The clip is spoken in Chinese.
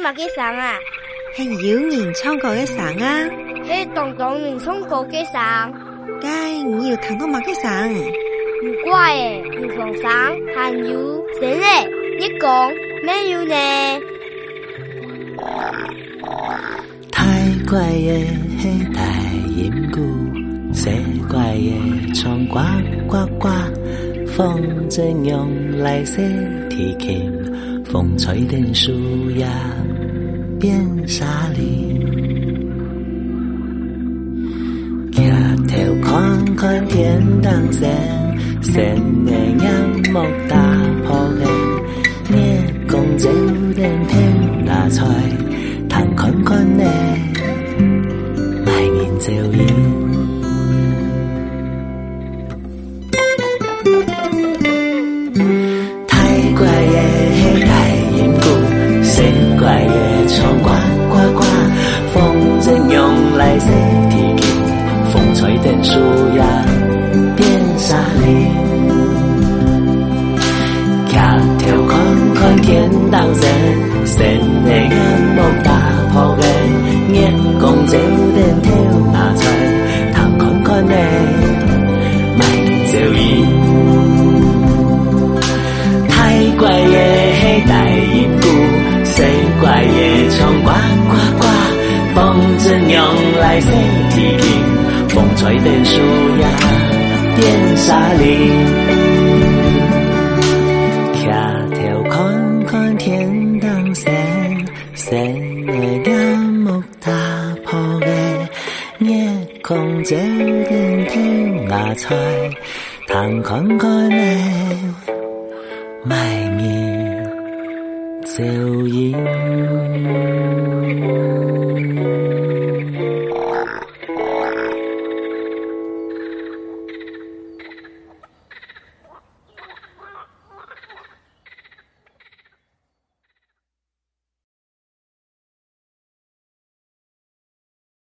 嘛嘅聲啊？係妖人唱歌嘅聲啊！係當當人唱歌嘅聲。該你要聽到乜嘅聲？唔怪嘅，要放聲，還有聲咧，你講咩有呢？太怪嘅係大雁鼓，小怪嘅唱呱呱呱，風正用來寫提琴，風吹電樹呀變沙林。抬頭看看天當線，線嘅眼目打破嘅，夜公照電天拿菜，談看看呢，賣面照應。怪嘅係大雁鼓，小怪嘅唱呱呱呱，風正用來寫提琴，風吹電樹呀變沙林。抬頭看看天當線，線嘅眼目打破嘅，夜公照電跳拿菜，談看看呢，賣面照應。怪嘅係大雁鼓，小怪嘅唱呱呱呱，風正用來寫提琴，風吹電樹呀變沙林。抬頭看看天當線，線嘅眼目打破嘅，夜空照電跳拿菜，談看看呢，賣面照應。